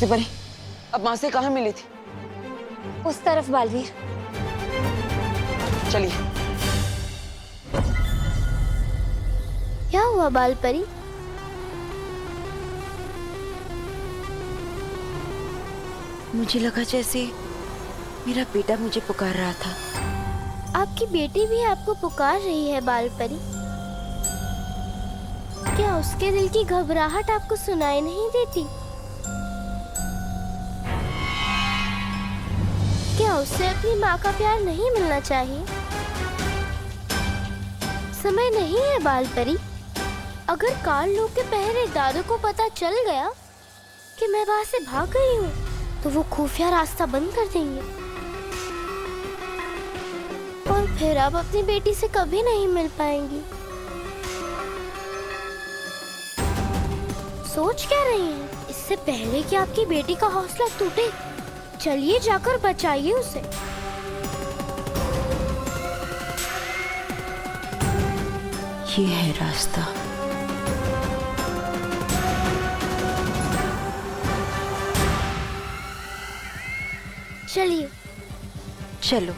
मौसी परी, अब माँ से कहाँ मिली थी? उस तरफ बालवीर। चलिए। क्या हुआ बाल परी? मुझे लगा जैसे मेरा बेटा मुझे पुकार रहा था। आपकी बेटी भी आपको पुकार रही है बाल परी। क्या उसके दिल की घबराहट आपको सुनाई नहीं देती? क्या उसे अपनी माँ का प्यार नहीं मिलना चाहिए? समय नहीं है बाल परी। अगर काल लोग के पहरे दादू को पता चल गया कि मैं वहाँ से भाग गई हूँ, तो वो खुफिया रास्ता बंद कर देंगे और फिर आप अपनी बेटी से कभी नहीं मिल पाएंगी। सोच क्या रही हैं? इससे पहले कि आपकी बेटी का हौसला टूटे, चलिए जाकर बचाइए उसे। ये है रास्ता। चलिए। चलो।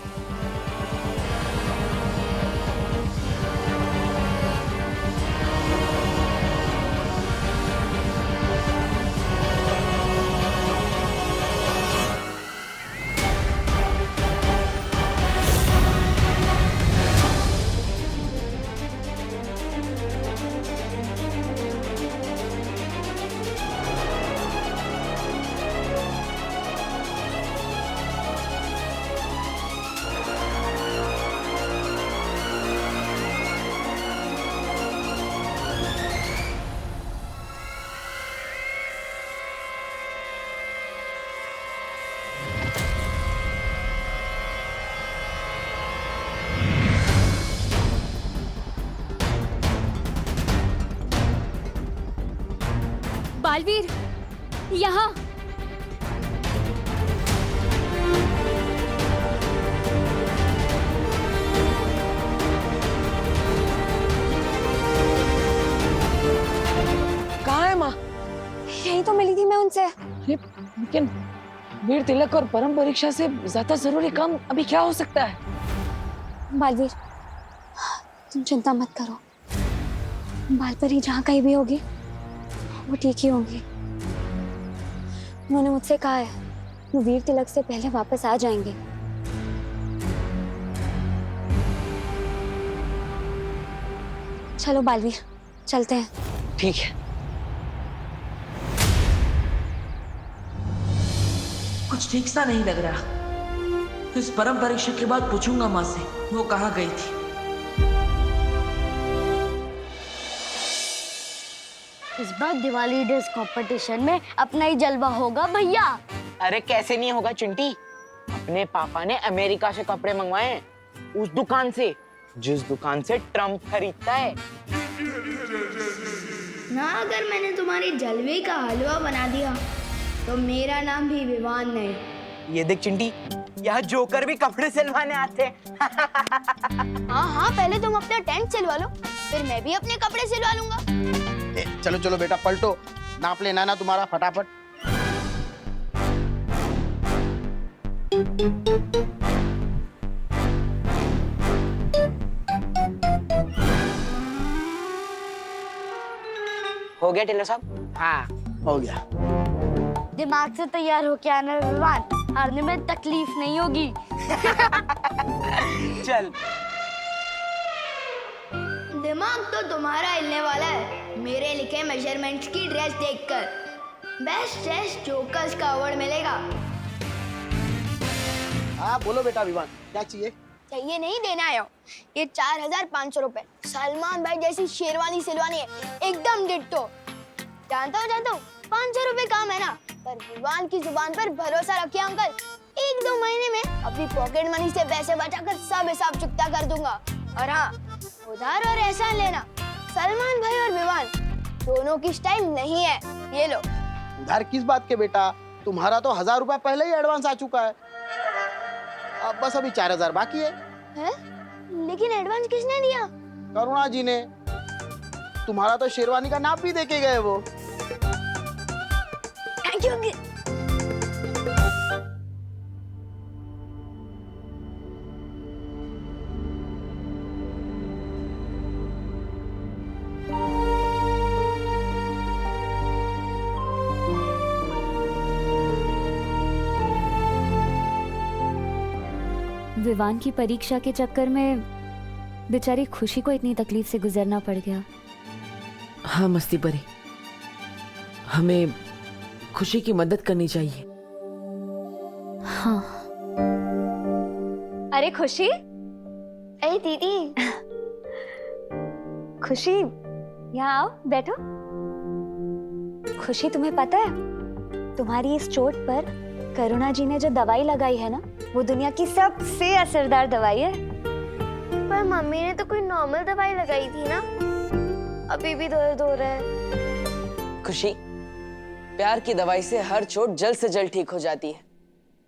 बालवीर, यहाँ। कहाँ है माँ? यही तो मिली थी मैं उनसे। लेकिन वीर तिलक और परम परीक्षा से ज्यादा जरूरी काम अभी क्या हो सकता है? बालवीर, तुम चिंता मत करो। बालपरी जहाँ कहीं भी होगी वो ठीक ही होंगी। उन्होंने मुझसे कहा है वो वीर तिलक से पहले वापस आ जाएंगे। चलो बालवीर, चलते हैं। ठीक है। कुछ ठीक सा नहीं लग रहा। इस परम परीक्षा के बाद पूछूंगा माँ से वो कहाँ गई थी। इस बार दिवाली ड्रेस कंपटीशन में अपना ही जलवा होगा भैया। अरे कैसे नहीं होगा चिंटी, अपने पापा ने अमेरिका से कपड़े मंगवाए हैं, उस दुकान से जिस दुकान से ट्रम्प खरीदता है ना। अगर मैंने तुम्हारी जलवे का हलवा बना दिया तो मेरा नाम भी विवान नहीं। ये देख चिंटी, यहाँ जोकर भी कपड़े सिलवाने आते हैं। हाँ हाँ, पहले तुम अपना टेंट सिलवा लो, फिर मैं भी अपने कपड़े सिलवा लूंगा। चलो चलो बेटा, पलटो, नाप लेना ना तुम्हारा फटाफट। हो गया टेलर साहब? हाँ हो गया। दिमाग से तैयार होके आना विवान, हारने में तकलीफ नहीं होगी। चल। दिमाग तो तुम्हारा हिलने वाला है मेरे लिखे मेजरमेंट्स की ड्रेस देखकर। बेस्ट ड्रेस जोकर्स का अवार्ड मिलेगा। हाँ बोलो बेटा विवान, क्या चाहिए? चाहिए नहीं, देना आया हूँ। ये 4500 रुपए। सलमान भाई जैसी शेरवानी सिलवानी है, एकदम डिट्टो। जानता हूँ 500 रुपए काम है ना, पर विवान की जुबान पर भरोसा रखिए अंकल। 1-2 महीने में अपनी पॉकेट मनी से पैसे बचाकर सब हिसाब चुकता कर दूंगा। और हाँ, उधार और एहसान लेना सलमान भाई और विवान दोनों की स्टाइल नहीं है। ये लो। उधार किस बात के बेटा, तुम्हारा तो 1000 रुपया पहले ही एडवांस आ चुका है। अब बस अभी 4000 बाकी है। लेकिन एडवांस किसने दिया? करुणा जी ने। तुम्हारा तो शेरवानी का नाप भी देके गए वो। Thank you. विवान की परीक्षा के चक्कर में बेचारी खुशी को इतनी तकलीफ से गुजरना पड़ गया। हाँ मस्ती परी, हमें खुशी की मदद करनी चाहिए। हाँ। अरे खुशी, अरे दीदी, खुशी यहाँ आओ, बैठो। खुशी, तुम्हें पता है तुम्हारी इस चोट पर करुणा जी ने जो दवाई लगाई है ना, वो दुनिया की सबसे असरदार दवाई है। पर मम्मी ने तो कोई नॉर्मल दवाई लगाई थी ना, अभी भी दर्द हो रहा है। खुशी, प्यार की दवाई से हर चोट जल्द से जल्द ठीक हो जाती है,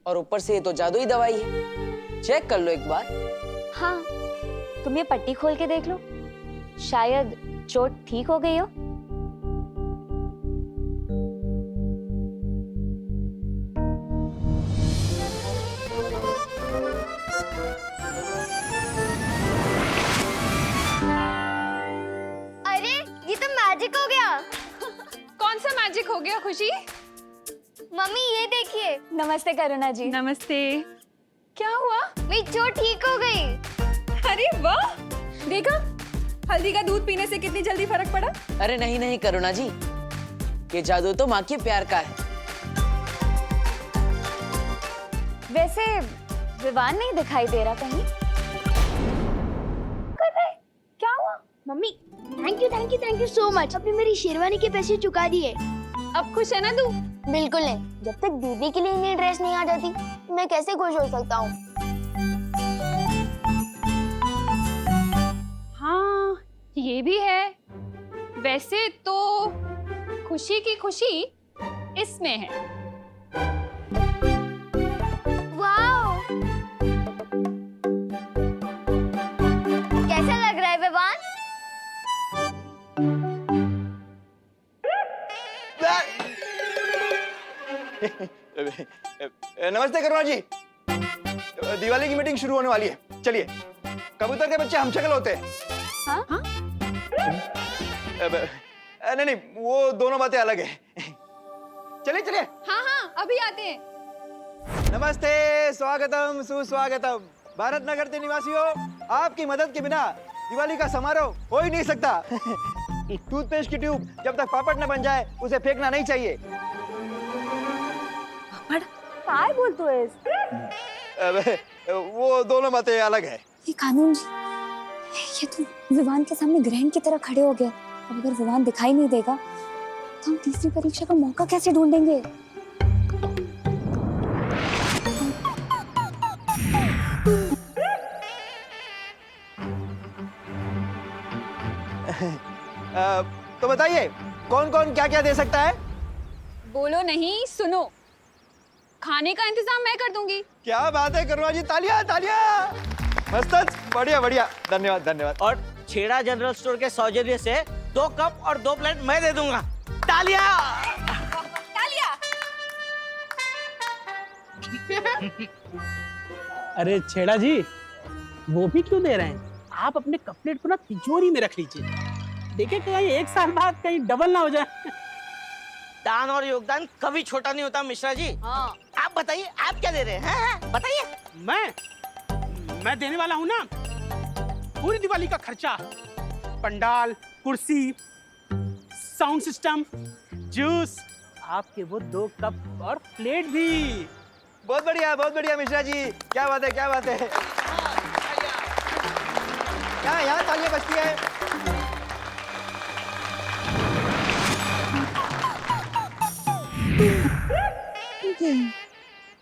और ऊपर से ये तो जादुई दवाई है। चेक कर लो एक बार। हाँ, तुम ये पट्टी खोल के देख लो, शायद चोट ठीक हो गई हो। अरे ये तो मैजिक हो गया। कौन सा मैजिक हो गया खुशी? मम्मी ये देखिए। नमस्ते करुणा जी। नमस्ते। क्या हुआ? मेरी चोट ठीक हो गई। अरे वाह, देखा हल्दी का दूध पीने से कितनी जल्दी फर्क पड़ा। अरे नहीं नहीं करुणा जी, ये जादू तो माँ के प्यार का है। वैसे विवान नहीं दिखाई दे रहा कहीं। क्या हुआ? Mummy thank you so much. आपने मेरी शेरवानी के पैसे चुका दिए। अब खुश है ना तू? बिल्कुल नहीं, जब तक दीदी के लिए नई ड्रेस नहीं आ जाती मैं कैसे खुश हो सकता हूँ। हाँ ये भी है। वैसे तो खुशी की खुशी इसमें है। वाओ, कैसा लग रहा है विवान? नमस्ते करुणा जी, दिवाली की मीटिंग शुरू होने वाली है, चलिए। कबूतर के बच्चे हम शक्ल होते हैं। हाँ? नहीं नहीं, वो दोनों बातें अलग है। चलिए चलिए। हाँ हाँ अभी आते हैं। नमस्ते, स्वागतम सुस्वागतम। भारत नगर के निवासियों, आपकी मदद के बिना दिवाली का समारोह हो ही नहीं सकता। टूथपेस्ट की ट्यूब जब तक पापड़ न बन जाए उसे फेंकना नहीं चाहिए। काय बोलतो है? वो दोनों बातें अलग है। ये कानून जी, ये तो विवान के सामने ग्रहण की तरह खड़े हो गए। अब अगर विवान दिखाई नहीं देगा तो हम तीसरी परीक्षा का मौका कैसे ढूंढेंगे? तो बताइए कौन कौन क्या क्या दे सकता है? बोलो नहीं, सुनो। खाने का इंतजाम मैं कर दूंगी। क्या बात है करुणा जी, तालियां तालियां। मस्त, बढ़िया बढ़िया, धन्यवाद धन्यवाद। और छेड़ा जनरल स्टोर के सौजन्य से 2 कप और 2 प्लेट मैं दे दूंगा। तालियां तालियां। अरे छेड़ा जी, वो भी क्यों दे रहे हैं? आप अपने कपलेट को ना तिजोरी में रख लीजिए, देखिए कहीं 1 साल बाद कहीं डबल ना हो जाए। दान और योगदान कभी छोटा नहीं होता मिश्रा जी। हाँ। आप बताइए, आप क्या दे रहे हैं? बताइए। मैं देने वाला हूँ ना पूरी दिवाली का खर्चा, पंडाल, कुर्सी, साउंड सिस्टम, जूस, आपके वो 2 कप और प्लेट भी। बहुत बढ़िया मिश्रा जी, क्या बात है क्या बात है। यहाँ तालियां बजती है।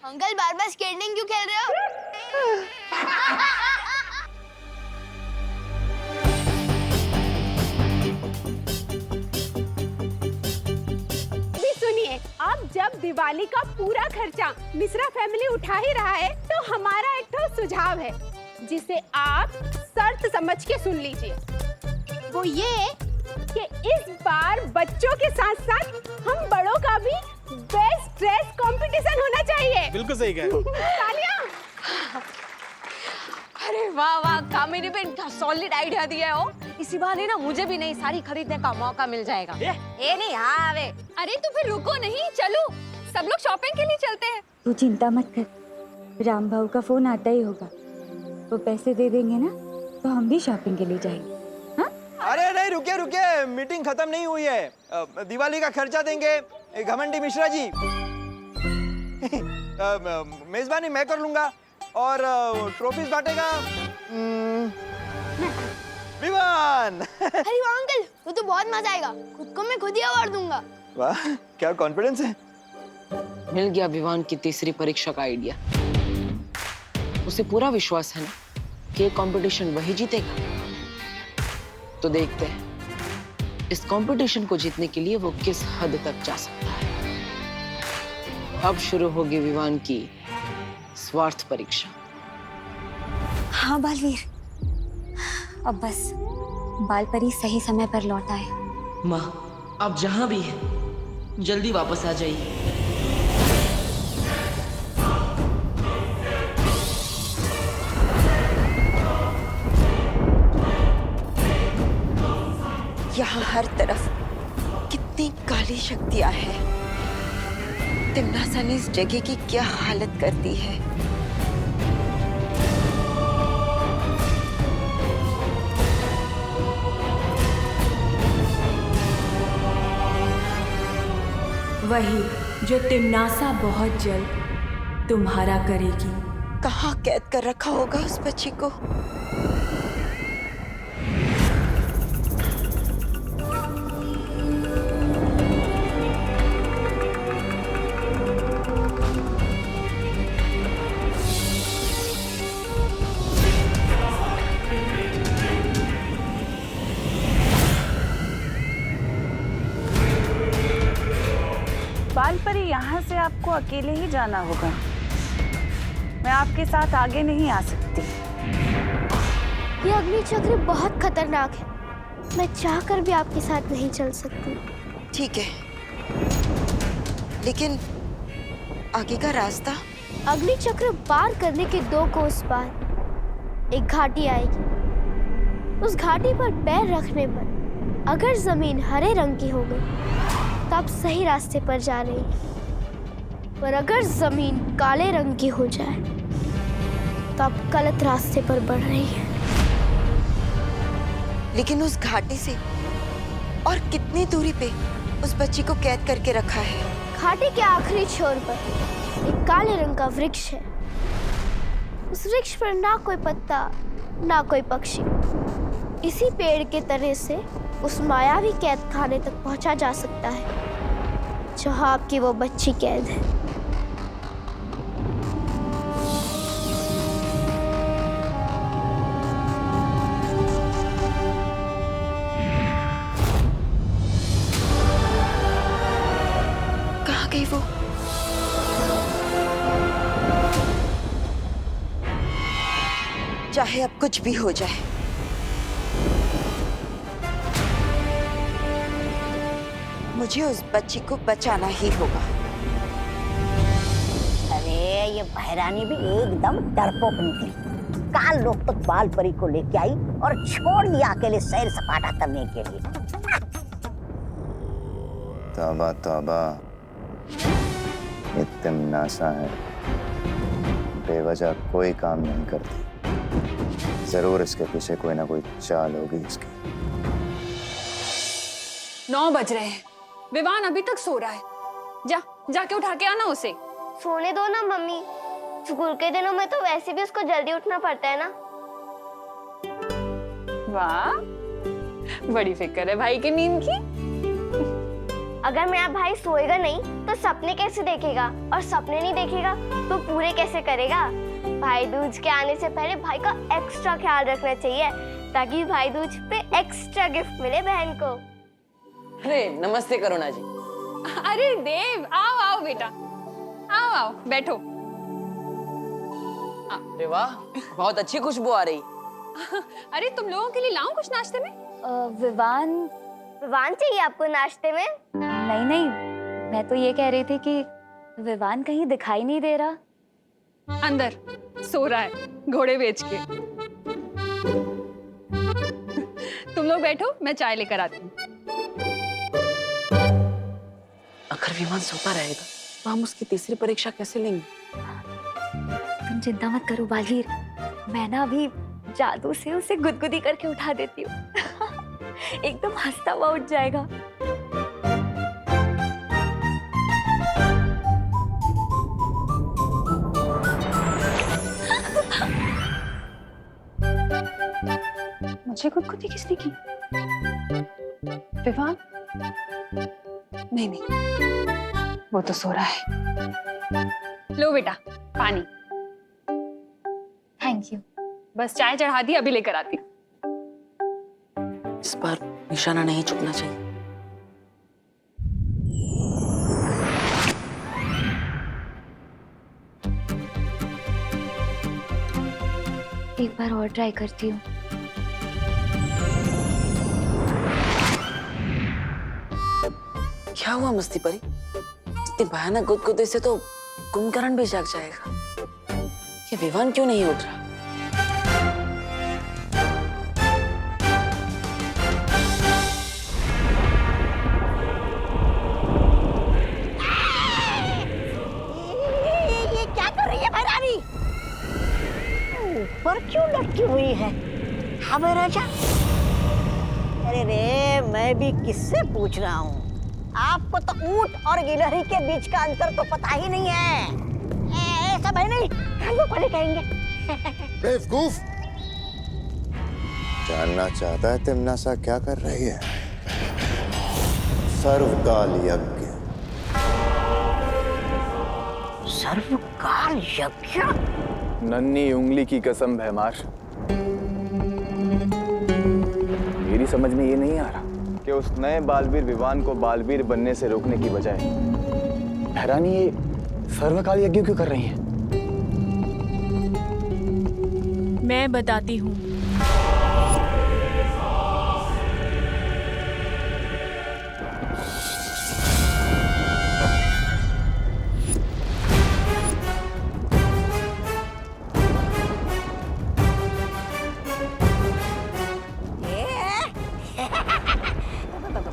अंकल बार बार स्केटिंग क्यों खेल रहे हो? सुनिए, अब जब दिवाली का पूरा खर्चा मिश्रा फैमिली उठा ही रहा है, तो हमारा एक तो सुझाव है जिसे आप शर्त समझ के सुन लीजिए। वो ये कि इस बार बच्चों के साथ साथ हम बड़ों का भी बेस्ट ड्रेस कंपटीशन होना चाहिए। बिल्कुल सही कह रहे हो। तालियां। अरे वाह वाह, कामिनी बेन सॉलिड आइडिया दिया हो। इसी बहाने ना मुझे भी नई साड़ी खरीदने का मौका मिल जाएगा। ए नहीं, हाँ वे। अरे तो फिर रुको नहीं, चलो सब लोग शॉपिंग के लिए चलते हैं। तू चिंता मत कर, राम भाऊ का फोन आता ही होगा, वो पैसे दे देंगे ना तो हम भी शॉपिंग के लिए जाएंगे। अरे नहीं, रुकिए रुकिए, मीटिंग खत्म नहीं हुई है। दिवाली का खर्चा देंगे घमंडी मिश्रा जी। मेजबानी मैं कर लूंगा और ट्रॉफीज बांटेगा विवान। अरे वाह अंकल, वो तो बहुत मजा आएगा। खुद को मैं खुद ही अवार्ड दूंगा। वाह, क्या कॉन्फिडेंस है। मिल गया विवान की तीसरी परीक्षा का आइडिया। उसे पूरा विश्वास है ना कि ये कंपटीशन वही जीतेगा। तो देखते हैं इस कंपटीशन को जीतने के लिए वो किस हद तक जा सकता है। अब शुरू होगी विवान की स्वार्थ परीक्षा। हाँ बालवीर, अब बस बालपरी सही समय पर लौट आए। माँ, आप जहां भी हैं जल्दी वापस आ जाइए। यहाँ हर तरफ कितनी काली शक्तियां हैं। तिम्नासा ने इस जगह की क्या हालत कर दी है। वही जो तिम्नासा बहुत जल्द तुम्हारा करेगी। कहाँ कैद कर रखा होगा उस बच्ची को। बालपरी, यहाँ से आपको अकेले ही जाना होगा। मैं आपके साथ आगे नहीं आ सकती। ये अग्नि चक्र बहुत खतरनाक है। मैं चाहकर भी आपके साथ नहीं चल सकती। ठीक है, लेकिन आगे का रास्ता? अग्नि चक्र पार करने के 2 कोस बाद एक घाटी आएगी। उस घाटी पर पैर रखने पर अगर जमीन हरे रंग की हो गई तो आप सही रास्ते पर जा रही हैं। पर अगर जमीन काले रंग की हो जाए तो आप गलत रास्ते पर बढ़ रही हैं। लेकिन उस घाटी से और कितनी दूरी पे उस बच्ची को कैद करके रखा है? घाटी के आखिरी छोर पर एक काले रंग का वृक्ष है। उस वृक्ष पर ना कोई पत्ता ना कोई पक्षी। इसी पेड़ के तने से उस मायावी कैद खाने तक पहुंचा जा सकता है जहां आपकी वो बच्ची कैद है। कहाँ गई वो? चाहे अब कुछ भी हो जाए, मुझे उस बच्ची को बचाना ही होगा। अरे ये बहरानी भी एकदम डरपोक निकली। काल लोग तो बालपरी को लेके आई और छोड़ दिया अकेले सैर सपाटा करने के लिए। तौबा तौबा, ये तिम्नासा है, बेवजह कोई काम नहीं करती। जरूर इसके पीछे कोई ना कोई चाल होगी इसकी। 9 बज रहे हैं, विवान अभी तक सो रहा है। जाके उठा के आना उसे। सोने दो ना मम्मी, स्कूल के दिनों में तो वैसे भी उसको जल्दी उठना पड़ता है ना। वाह, बड़ी फिक्र है भाई की नींद की। अगर मेरा भाई सोएगा नहीं तो सपने कैसे देखेगा, और सपने नहीं देखेगा तो पूरे कैसे करेगा। भाई दूज के आने से पहले भाई का एक्स्ट्रा ख्याल रखना चाहिए ताकि भाई दूज पे एक्स्ट्रा गिफ्ट मिले बहन को। अरे नमस्ते करुणा जी। अरे देव, आओ आओ बेटा, आओ आओ बैठो। अरे वाह, बहुत अच्छी खुशबू आ रही। अरे तुम लोगों के लिए लाऊं कुछ नाश्ते में? विवान चाहिए आपको नाश्ते में? नहीं, मैं तो ये कह रही थी कि विवान कहीं दिखाई नहीं दे रहा। अंदर सो रहा है घोड़े बेच के। तुम लोग बैठो, मैं चाय लेकर आती हूँ। अगर विमान सोता रहेगा तो हम उसकी तीसरी परीक्षा कैसे लेंगे? तुम चिंता मत करो बालवीर, मैं ना अभी जादू से उसे गुदगुदी करके उठा देती हूँ। एकदम हंसता हुआ उठ जाएगा। मुझे गुदगुदी किसने की? विवान? नहीं नहीं, वो तो सो रहा है। लो बेटा पानी। Thank you. बस चाय चढ़ा दी, अभी लेकर आती। इस बार निशाना नहीं चुकना चाहिए। एक बार और ट्राई करती हूँ। क्या हुआ मस्ती परी? इतनी भयानक गुदगुदी से तो कुंभकर्ण भी जाग जाएगा। ये विवान क्यों नहीं उठ रहा? ये क्या कर रही है महारानी? ऊपर क्यों लटकी हुई है? हाँ महाराजा। अरे रे, मैं भी किससे पूछ रहा हूँ? आपको तो ऊंट और गिलहरी के बीच का अंतर तो पता ही नहीं है। ऐसा भाई नहीं, वो पहले कहेंगे। बेवकूफ! जानना चाहता है तिम्नासा क्या कर रही है? सर्वकाल यज्ञ। सर्वकाल यज्ञ? नन्ही उंगली की कसम भैमार, मेरी समझ में ये नहीं आ रहा कि उस नए बालवीर विवान को बालवीर बनने से रोकने की बजाय भैरानी ये सर्वकाल यज्ञ क्यों कर रही हैं? मैं बताती हूँ।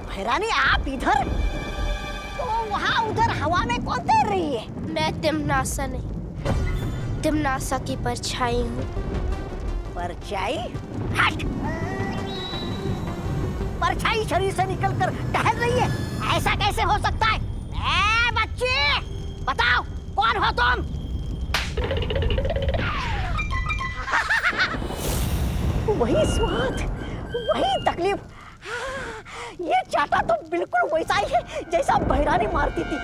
भैरानी आप इधर, तो वहाँ उधर हवा में कौन तैर रही है? मैं तिम्नासा नहीं, तिम्नासा की परछाई हूँ। परछाई? हट! परछाई शरीर से निकलकर टहल रही है, ऐसा कैसे हो सकता है? ए बच्चे, बताओ कौन हो तुम? वही स्वाद, वही तकलीफ। ये चाटा तो बिल्कुल वैसा ही है जैसा भैरानी मारती थी।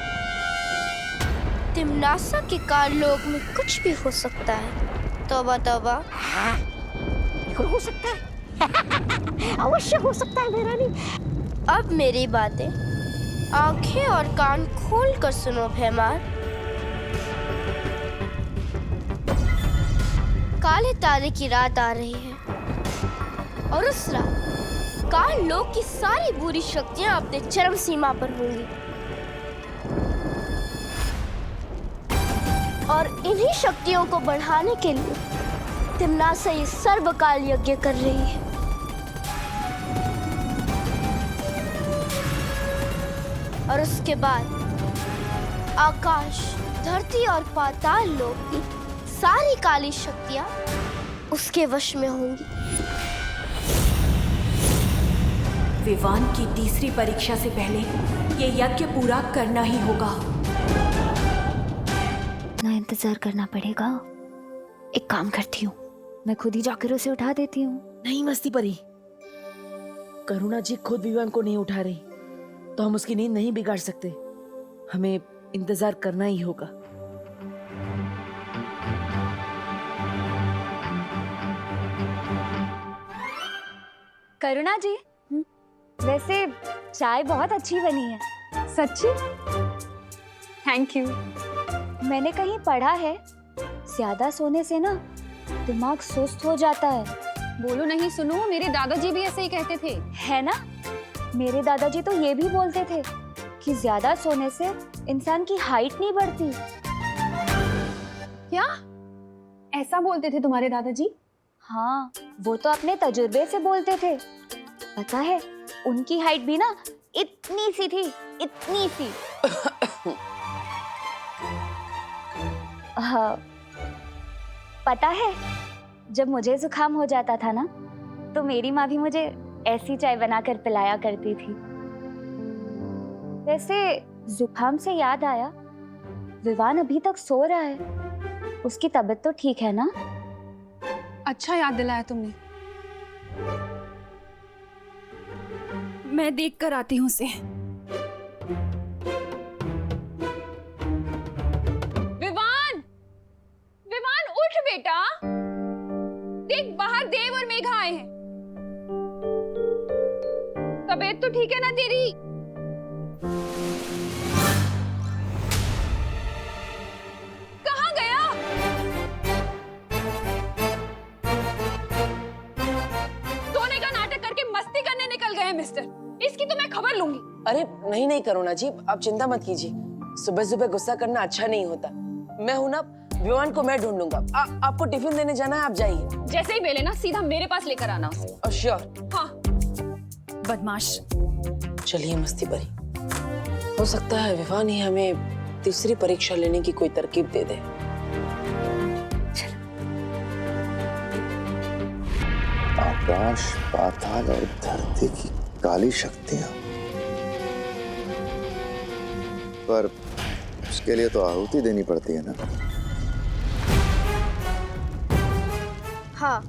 तिम्नासा के काललोक में कुछ भी हो सकता है। तौबा तौबा। बिल्कुल हो सकता है। अवश्य हो सकता है भैरानी। अब मेरी बातें आंखें और कान खोल कर सुनो भैमार। काले तारे की रात आ रही है और उस रात काल लोक की सारी बुरी शक्तियां अपने चरम सीमा पर होंगी और इन्हीं शक्तियों को बढ़ाने के लिए तिम्नासा ये सर्वकाल यज्ञ कर रही है। और उसके बाद आकाश, धरती और पाताल लोक की सारी काली शक्तियां उसके वश में होंगी। विवान की तीसरी परीक्षा से पहले ये यज्ञ पूरा करना ही होगा। ना इंतजार करना पड़ेगा। एक काम करती हूँ, मैं खुद ही जाकर उसे उठा देती हूँ। नहीं मस्ती परी, करुणा जी खुद विवान को नहीं उठा रही तो हम उसकी नींद नहीं बिगाड़ सकते। हमें इंतजार करना ही होगा। करुणा जी, वैसे चाय बहुत अच्छी बनी है। सच्ची? Thank you. मैंने कहीं पढ़ा है ज्यादा सोने से ना दिमाग सुस्त हो जाता है। बोलो नहीं सुनो, मेरे दादाजी भी ऐसे ही कहते थे। है ना? मेरे दादाजी तो ये भी बोलते थे कि ज्यादा सोने से इंसान की हाइट नहीं बढ़ती। क्या ऐसा बोलते थे तुम्हारे दादाजी? हाँ, वो तो अपने तजुर्बे से बोलते थे। पता है, उनकी हाइट भी ना इतनी सी थी, इतनी सी। हाँ, पता है जब मुझे जुकाम हो जाता था ना, तो मेरी माँ भी मुझे ऐसी चाय बनाकर पिलाया करती थी। वैसे जुकाम से याद आया, विवान अभी तक सो रहा है। उसकी तबीयत तो ठीक है ना? अच्छा याद दिलाया तुमने। मैं देख कर आती हूँ उसे। विवान, विवान उठ बेटा, देख बाहर देव और मेघा आए हैं। तबीयत तो ठीक है ना तेरी? कहाँ गया? सोने का नाटक करके मस्ती करने निकल गए मिस्टर। इसकी तो मैं खबर लूंगी। अरे नहीं करुणा जी, आप चिंता मत कीजिए। सुबह सुबह गुस्सा करना अच्छा नहीं होता। मैं हूं ना, विवान को मैं ढूंढ लूंगा। आपको टिफिन देने जाना है, आप जाइए। जैसे ही मिले ना सीधा मेरे पास लेकर आना उसे। श्योर। हाँ। बदमाश। चलिए मस्ती भरी। हो सकता है विवान ही हमें तीसरी परीक्षा लेने की कोई तरकीब दे दे। आकाश, पाताल और धरती की काली शक्तियां, पर उसके लिए तो आहुति देनी पड़ती है ना। हाँ,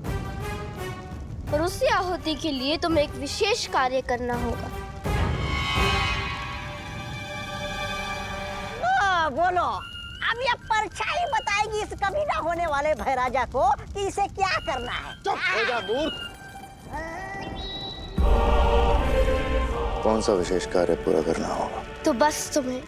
और उसी आहुति के लिए तुम्हें एक विशेष कार्य करना होगा। बोलो, अब ये परछाई बताएगी इस कभी ना होने वाले भैराजा को कि इसे क्या करना है। चुप हो जा मूर्ख। कौन सा विशेष कार्य पूरा करना होगा? तो बस तुम्हें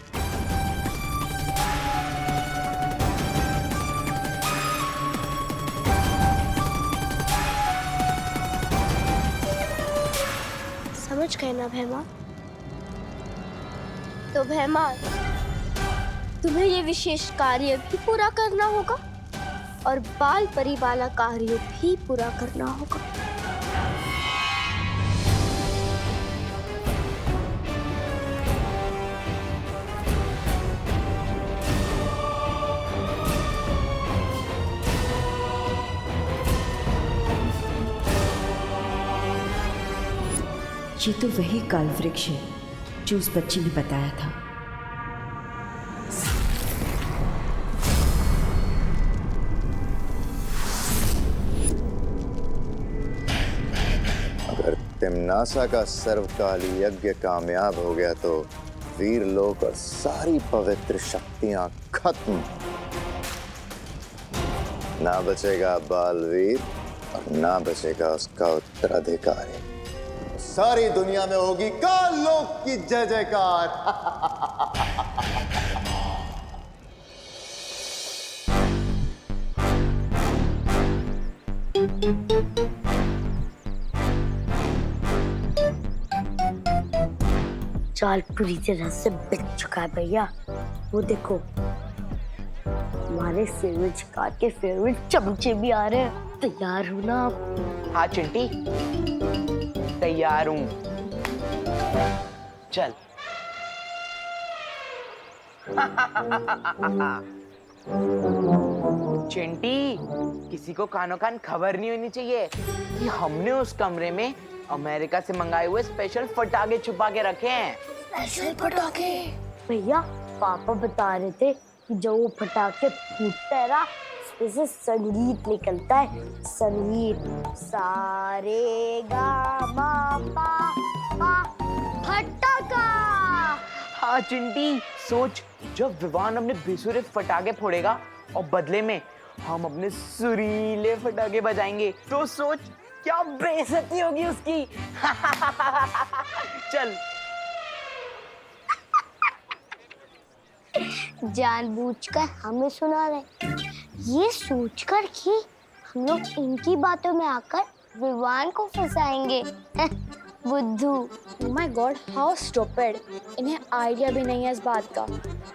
समझ गए ना भैमा? तो भैमा, तुम्हें ये विशेष कार्य भी पूरा करना होगा और बाल परी वाला कार्य भी पूरा करना होगा। ये तो वही काल वृक्ष है जो उस बच्ची ने बताया था। अगर तिम्नासा का सर्वकाल यज्ञ कामयाब हो गया तो वीर लोक और सारी पवित्र शक्तियां खत्म। ना बचेगा बालवीर और ना बचेगा उसका उत्तराधिकारी। सारी दुनिया में होगी काल लोक की जय जयकार। जाल पूरी तरह से बिक चुका है भैया। वो देखो, हमारे फेवरेट शिकार के फेवरेट चमचे भी आ रहे हैं। तैयार हो ना आप? हाँ चिंटी, तैयार हूँ। चल। चिंटी, किसी को कानो कान खबर नहीं होनी चाहिए कि हमने उस कमरे में अमेरिका से मंगाए हुए स्पेशल फटाके छुपा के रखे हैं। स्पेशल पटाखे? भैया, पापा बता रहे थे कि जब वो फटाके फूटता है ना, उसमें से संगीत निकलता है। संगीत। सारे गा मा पा पा फटाका। हाँ चिंटी, सोच, जब विवान अपने बेसुरे फटाके फोड़ेगा और बदले में हम अपने सुरीले फटाके बजाएंगे, तो सोच क्या बेइज्जती होगी उसकी। चल। जानबूझकर हमें सुना रहे, ये सोचकर कि हम लोग इनकी बातों में आकर विवान को फंसाएंगे। बुद्धू। My God, how stupid. इन्हें आइडिया भी नहीं है इस बात का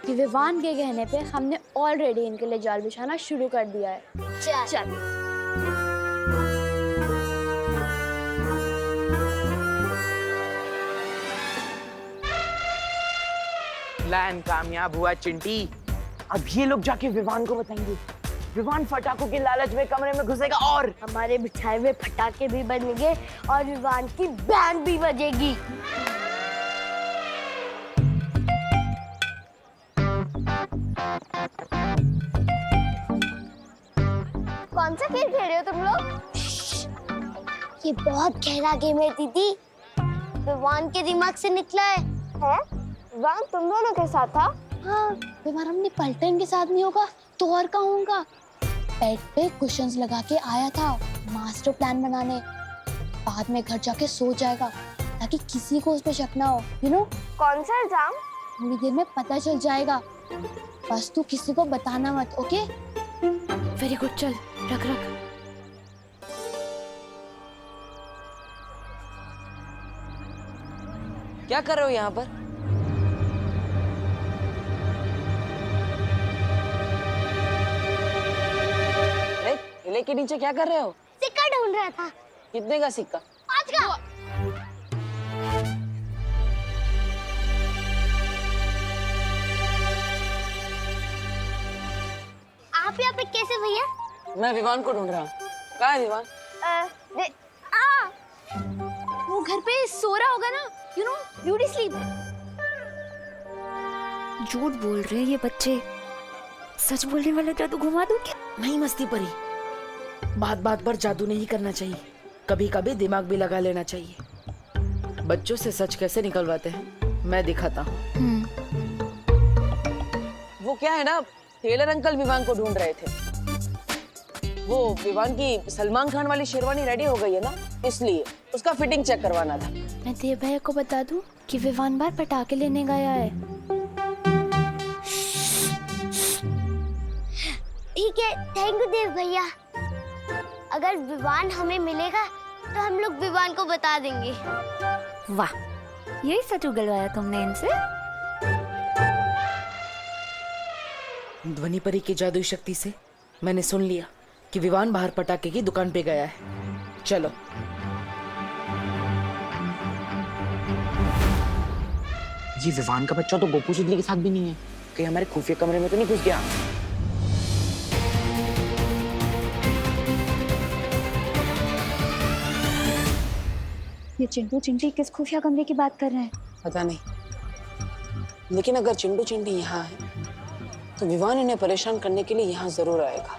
कि विवान के कहने पे हमने ऑलरेडी इनके लिए जाल बिछाना शुरू कर दिया है। चल। प्लान कामयाब हुआ चिंटी। अब ये लोग जाके विवान को बताएंगे विवान फटाकों के लालच में कमरे में घुसेगा और हमारे बिछाए हुए पटाखे भी बनेंगे और विवान की बैंड भी बजेगी। कौन सा खेल खेल रहे हो तुम लोग? ये बहुत गहरा गेम है दीदी, विवान के दिमाग से निकला है। विवान तुम दोनों के साथ था? हाँ, विवान अपनी पलटन के साथ नहीं होगा तो और कहाँ होगा? बेड पे कुशन्स लगा के आया था मास्टर प्लान बनाने, बाद में घर जाके सो जाएगा ताकि किसी को उस पर शक ना हो। You know? कौन सा एग्जाम? थोड़ी देर में पता चल जाएगा, बस तू किसी को बताना मत, ओके? वेरी गुड, चल रख रख। क्या कर रहे हो यहाँ पर? किले के नीचे क्या कर रहे हो? सिक्का ढूंढ रहा था। कितने का सिक्का? 5 का। आप यहाँ पे कैसे भैया? मैं विवान को ढूंढ रहा हूँ। कहाँ है विवान? वो घर पे सो रहा होगा ना, यू नो, ब्यूटी स्लीप। झूठ बोल रहे हैं ये बच्चे, सच बोलने वाला जादू घुमा दूं क्या? नहीं मस्ती परी, बात बात पर जादू नहीं करना चाहिए, कभी कभी दिमाग भी लगा लेना चाहिए। बच्चों से सच कैसे निकलवाते हैं मैं दिखाता हूँ। वो क्या है ना, टेलर अंकल विवान को ढूंढ रहे थे। वो विवान की सलमान खान वाली शेरवानी रेडी हो गई है ना, इसलिए उसका फिटिंग चेक करवाना था। मैं देव भैया को बता दूं कि विवान बाहर पटाखे लेने गया है। ठीक है, थैंक यू देव भैया। अगर विवान हमें मिलेगा तो हम लोग विवान को बता देंगे। वाह, यही सच उगलवाया तुमने इनसे? ध्वनि परी की जादुई शक्ति से मैंने सुन लिया कि विवान बाहर पटाखे की दुकान पे गया है। चलो। ये विवान का बच्चा तो गोपू सुदली के साथ भी नहीं है, कहीं हमारे खुफिया कमरे में तो नहीं घुस गया? ये चिंटू चिंटी किस खुफिया कमरे की बात कर रहे हैं? पता नहीं, लेकिन अगर चिंटू चिंटी यहाँ है तो विवान इन्हें परेशान करने के लिए यहाँ जरूर आएगा।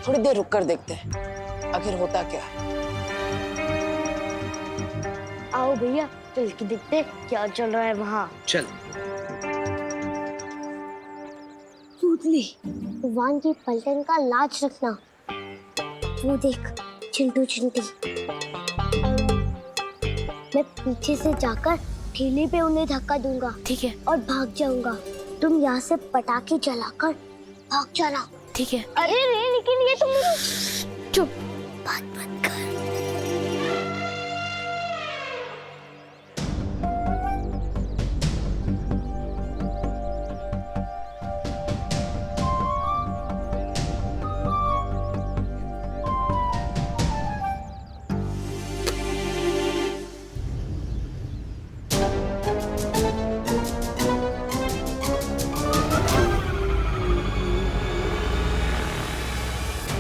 थोड़ी देर रुक कर देखते हैं आखिर होता क्या है। आओ भैया, चल के देखते क्या चल रहा है वहाँ। चल। सुदली, विवान की पलटन का लाज रखना। वो देख, चिंटू चिंटी। मैं पीछे से जाकर ठेले पे उन्हें धक्का दूंगा। ठीक है। और भाग जाऊंगा। तुम यहाँ से पटाखे चलाकर भाग जाना। ठीक है। अरे रे, लेकिन ये तुम चुप, बात मत कर।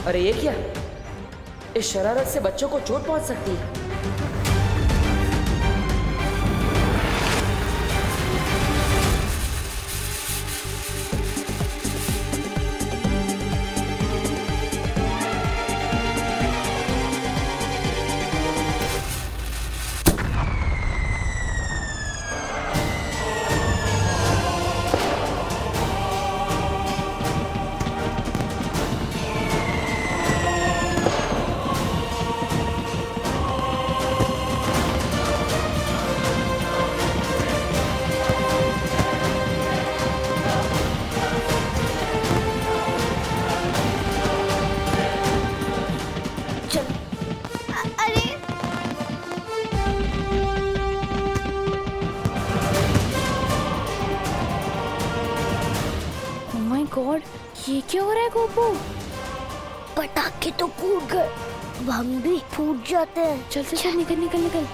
अरे ये क्या, इस शरारत से बच्चों को चोट पहुंच सकती है। गॉड, ये क्या हो रहा है गोपू? पटाखे तो फूट गए, अब हम भी फूट जाते हैं। चल चल चल, निकल निकल निकल।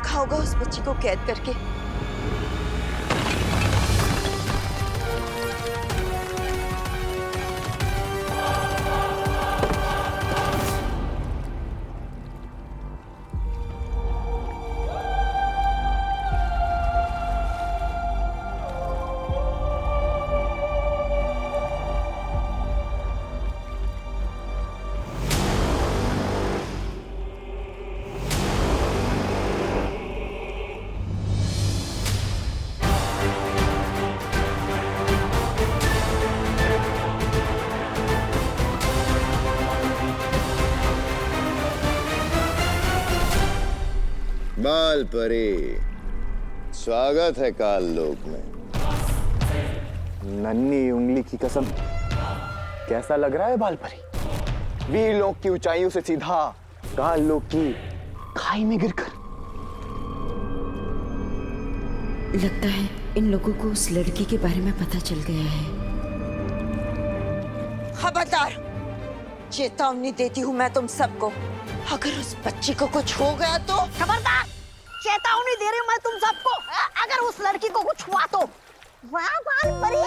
रखा होगा उस बच्ची को कैद करके। बाल परी, स्वागत है काल लोक में। नन्ही उंगली की कसम, कैसा लग रहा है बाल परी? वीर लोक की ऊंचाइयों से सीधा काल लोक की खाई में गिरकर। लगता है इन लोगों को उस लड़की के बारे में पता चल गया है। खबरदार, चेतावनी देती हूँ मैं तुम सबको, अगर उस बच्ची को कुछ हो गया तो। खबरदार, चेतावनी दे रही हूँ मैं तुम सबको, अगर उस लड़की को कुछ हुआ तो। वाह बाल परी,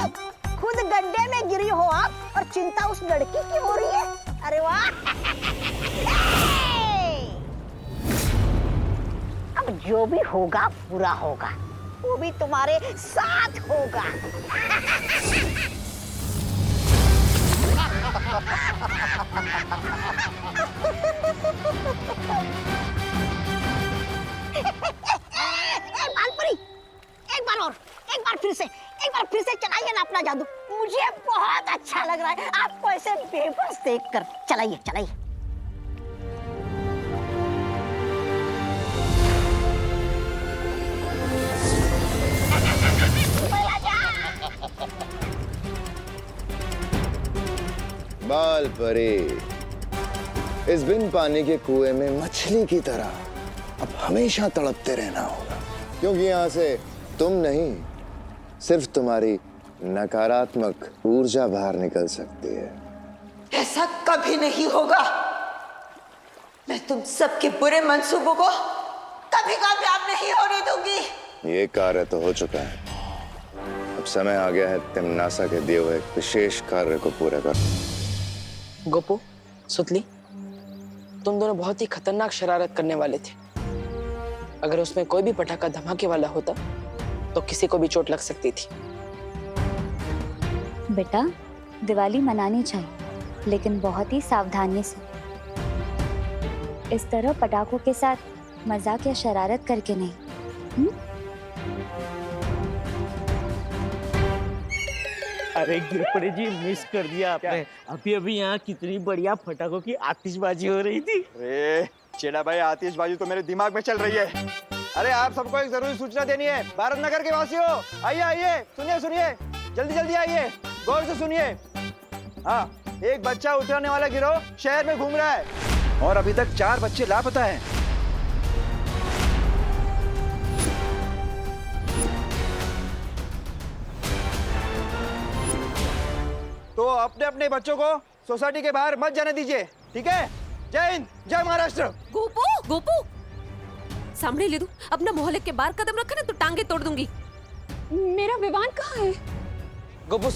खुद गड्ढे में गिरी हो आप और चिंता उस लड़की की हो रही है। अरे वाह। अब जो भी होगा बुरा होगा, वो भी तुम्हारे साथ होगा। बालपरी, एक बार फिर से चलाइए ना अपना जादू। मुझे बहुत अच्छा लग रहा है आपको ऐसे बेबस देखकर। चलाइए चलाइए। बाल परी, इस बिन पानी के कुएं में मछली की तरह अब हमेशा तड़पते रहना होगा, क्योंकि यहाँ से तुम नहीं, सिर्फ तुम्हारी नकारात्मक ऊर्जा बाहर निकल सकती है। ऐसा कभी नहीं होगा। मैं तुम सबके बुरे मंसूबों को कभी कामयाब नहीं होने दूंगी। ये कार्य तो हो चुका है, अब समय आ गया है तिम्नासा के दिए हुए एक विशेष कार्य को पूरा कर। गोपू, सुतली, तुम दोनों बहुत ही खतरनाक शरारत करने वाले थे। अगर उसमें कोई भी पटाखा धमाके वाला होता तो किसी को भी चोट लग सकती थी। बेटा, दिवाली मनानी चाहिए, लेकिन बहुत ही सावधानी से। इस तरह पटाखों के साथ मजाक या शरारत करके नहीं। अरे गिरपड़े जी, मिस कर दिया आपने। अभी अभी यहाँ कितनी बढ़िया पटाखों की आतिशबाजी हो रही थी। अरे चेला भाई, आतिशबाजी तो मेरे दिमाग में चल रही है। अरे आप सबको एक जरूरी सूचना देनी है। भारत नगर के वासियों, आइए आइए, सुनिए सुनिए, जल्दी जल्दी आइए, गौर से सुनिए। हाँ, एक बच्चा उतरने वाला गिरोह शहर में घूम रहा है और अभी तक 4 बच्चे लापता हैं। तो अपने अपने बच्चों को सोसाइटी के बाहर मत जाने दीजिए, ठीक है? जय हिंद, जय महाराष्ट्र। गोपू, गोपू, सामने ले दू, अपना मोहल्ले के बाहर कदम रखा ना तो टांगे तोड़ दूंगी। मेरा विवान कहाँ है? गोपू,